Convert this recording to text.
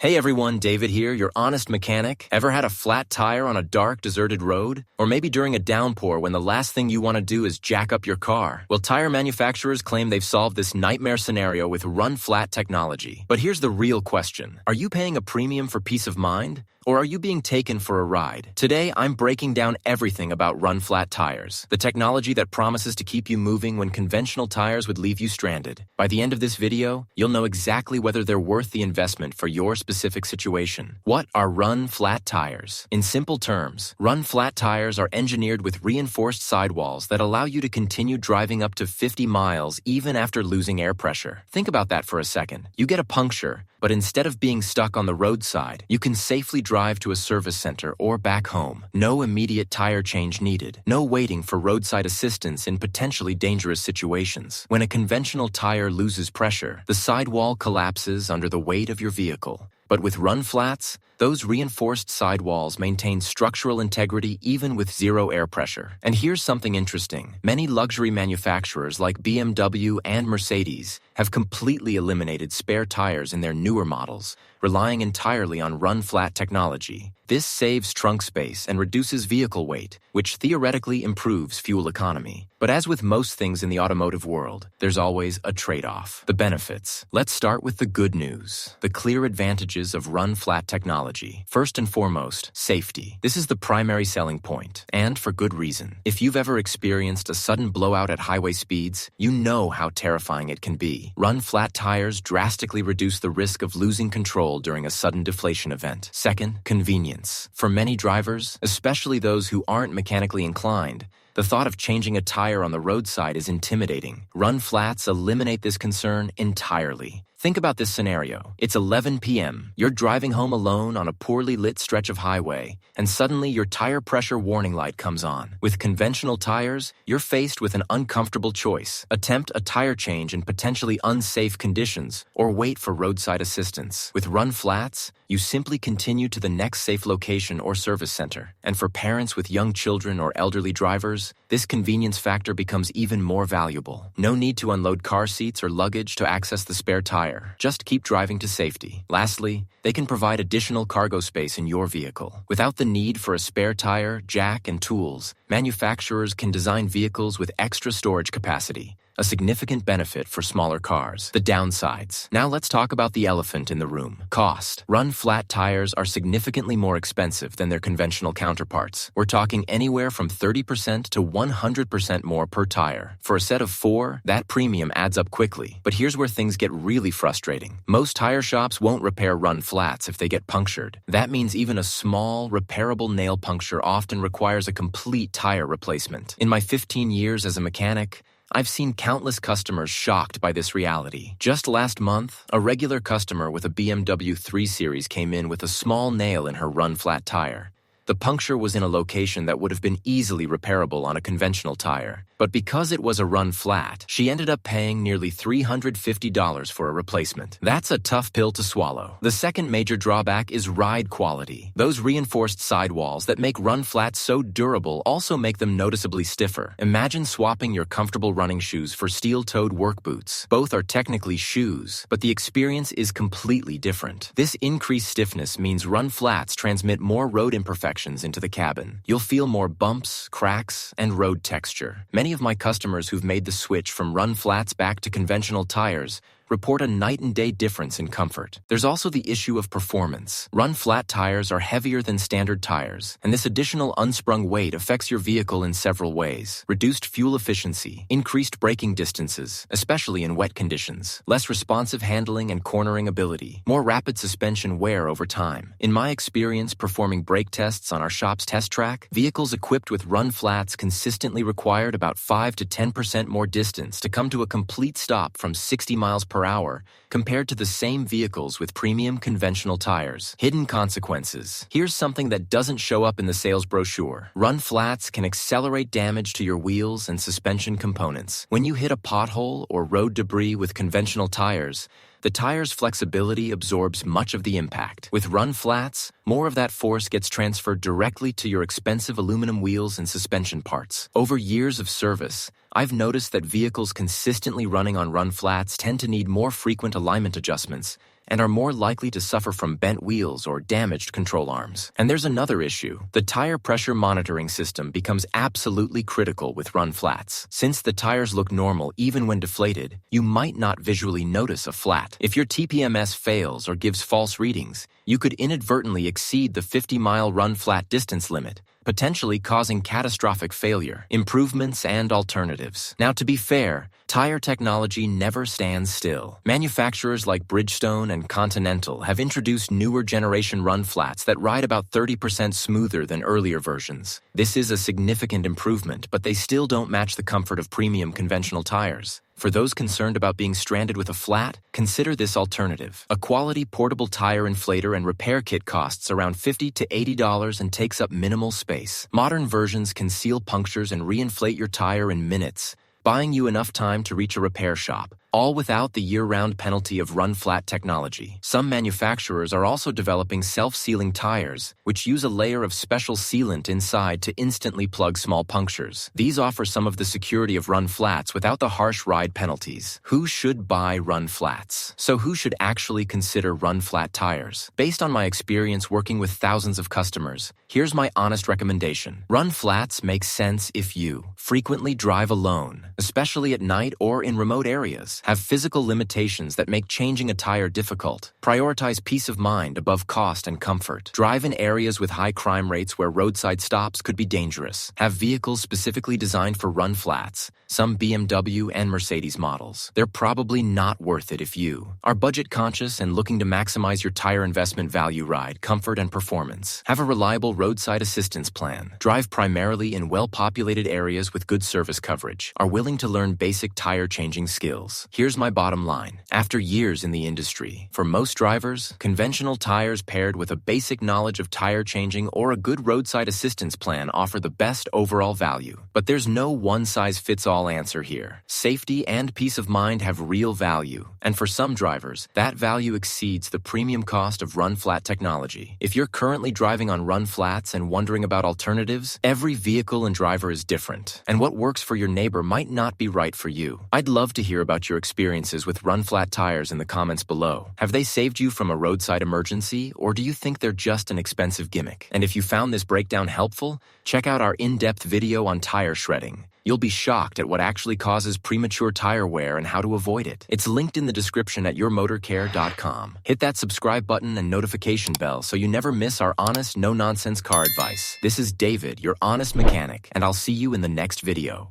Hey everyone, David here, your honest mechanic. Ever had a flat tire on a dark, deserted road? Or maybe during a downpour when the last thing you want to do is jack up your car? Well, tire manufacturers claim they've solved this nightmare scenario with run-flat technology. But here's the real question. Are you paying a premium for peace of mind? Or are you being taken for a ride? Today, I'm breaking down everything about run-flat tires, the technology that promises to keep you moving when conventional tires would leave you stranded. By the end of this video, you'll know exactly whether they're worth the investment for your specific situation. What are run-flat tires? In simple terms, run-flat tires are engineered with reinforced sidewalls that allow you to continue driving up to 50 miles even after losing air pressure. Think about that for a second. You get a puncture, but instead of being stuck on the roadside, you can safely drive to a service center or back home. No immediate tire change needed. No waiting for roadside assistance in potentially dangerous situations. When a conventional tire loses pressure, the sidewall collapses under the weight of your vehicle. But with run flats, those reinforced sidewalls maintain structural integrity even with zero air pressure. And here's something interesting. Many luxury manufacturers like BMW and Mercedes have completely eliminated spare tires in their newer models, relying entirely on run-flat technology. This saves trunk space and reduces vehicle weight, which theoretically improves fuel economy. But as with most things in the automotive world, there's always a trade-off. The benefits. Let's start with the good news. The clear advantages of run-flat technology. First and foremost, safety. This is the primary selling point, and for good reason. If you've ever experienced a sudden blowout at highway speeds, you know how terrifying it can be. Run-flat tires drastically reduce the risk of losing control during a sudden deflation event. Second, convenience. For many drivers, especially those who aren't mechanically inclined, the thought of changing a tire on the roadside is intimidating. Run flats eliminate this concern entirely. Think about this scenario. It's 11 p.m. You're driving home alone on a poorly lit stretch of highway, and suddenly your tire pressure warning light comes on. With conventional tires, you're faced with an uncomfortable choice. Attempt a tire change in potentially unsafe conditions, or wait for roadside assistance. With run flats, you simply continue to the next safe location or service center. And for parents with young children or elderly drivers, this convenience factor becomes even more valuable. No need to unload car seats or luggage to access the spare tire. Just keep driving to safety. Lastly, they can provide additional cargo space in your vehicle. Without the need for a spare tire, jack, and tools, manufacturers can design vehicles with extra storage capacity, a significant benefit for smaller cars. The downsides. Now let's talk about the elephant in the room. Cost. Run-flat tires are significantly more expensive than their conventional counterparts. We're talking anywhere from 30% to 100% more per tire. For a set of 4, that premium adds up quickly. But here's where things get really frustrating. Most tire shops won't repair run flats if they get punctured. That means even a small, repairable nail puncture often requires a complete tire replacement. In my 15 years as a mechanic, I've seen countless customers shocked by this reality. Just last month, a regular customer with a BMW 3 Series came in with a small nail in her run-flat tire. The puncture was in a location that would have been easily repairable on a conventional tire. But because it was a run flat, she ended up paying nearly $350 for a replacement. That's a tough pill to swallow. The second major drawback is ride quality. Those reinforced sidewalls that make run flats so durable also make them noticeably stiffer. Imagine swapping your comfortable running shoes for steel-toed work boots. Both are technically shoes, but the experience is completely different. This increased stiffness means run flats transmit more road imperfections into the cabin. You'll feel more bumps, cracks, and road texture. Many of my customers who've made the switch from run flats back to conventional tires report a night and day difference in comfort. There's also the issue of performance. Run-flat tires are heavier than standard tires, and this additional unsprung weight affects your vehicle in several ways. Reduced fuel efficiency, increased braking distances, especially in wet conditions, less responsive handling and cornering ability, more rapid suspension wear over time. In my experience performing brake tests on our shop's test track, vehicles equipped with run-flats consistently required about 5 to 10% more distance to come to a complete stop from 60 miles per hour compared to the same vehicles with premium conventional tires. Hidden consequences. Here's something that doesn't show up in the sales brochure. Run flats can accelerate damage to your wheels and suspension components. When you hit a pothole or road debris with conventional tires, the tire's flexibility absorbs much of the impact. With run flats, more of that force gets transferred directly to your expensive aluminum wheels and suspension parts. Over years of service, I've noticed that vehicles consistently running on run flats tend to need more frequent alignment adjustments and are more likely to suffer from bent wheels or damaged control arms. And there's another issue. The tire pressure monitoring system becomes absolutely critical with run flats. Since the tires look normal even when deflated, you might not visually notice a flat. If your TPMS fails or gives false readings, you could inadvertently exceed the 50-mile run flat distance limit, potentially causing catastrophic failure. Improvements and alternatives. Now, to be fair, tire technology never stands still. Manufacturers like Bridgestone and Continental have introduced newer generation run flats that ride about 30% smoother than earlier versions. This is a significant improvement, but they still don't match the comfort of premium conventional tires. For those concerned about being stranded with a flat, consider this alternative. A quality portable tire inflator and repair kit costs around $50 to $80 and takes up minimal space. Modern versions can seal punctures and reinflate your tire in minutes, buying you enough time to reach a repair shop, all without the year-round penalty of run-flat technology. Some manufacturers are also developing self-sealing tires, which use a layer of special sealant inside to instantly plug small punctures. These offer some of the security of run-flats without the harsh ride penalties. Who should buy run-flats? So who should actually consider run-flat tires? Based on my experience working with thousands of customers, here's my honest recommendation. Run-flats make sense if you frequently drive alone, especially at night or in remote areas, have physical limitations that make changing a tire difficult, prioritize peace of mind above cost and comfort, drive in areas with high crime rates where roadside stops could be dangerous, have vehicles specifically designed for run flats, some BMW and Mercedes models. They're probably not worth it if you are budget conscious and looking to maximize your tire investment value. Ride comfort and performance. Have a reliable roadside assistance plan. Drive primarily in well-populated areas with good service coverage. Are willing to learn basic tire changing skills. Here's my bottom line. After years in the industry, for most drivers, conventional tires paired with a basic knowledge of tire changing or a good roadside assistance plan offer the best overall value. But there's no one-size-fits-all answer here. Safety and peace of mind have real value, and for some drivers, that value exceeds the premium cost of run-flat technology. If you're currently driving on run flats and wondering about alternatives, every vehicle and driver is different, and what works for your neighbor might not be right for you. I'd love to hear about your experiences with run-flat tires in the comments below. Have they saved you from a roadside emergency, or do you think they're just an expensive gimmick? And if you found this breakdown helpful, check out our in-depth video on tire shredding. You'll be shocked at what actually causes premature tire wear and how to avoid it. It's linked in the description at yourmotorcare.com. Hit that subscribe button and notification bell so you never miss our honest, no-nonsense car advice. This is David, your honest mechanic, and I'll see you in the next video.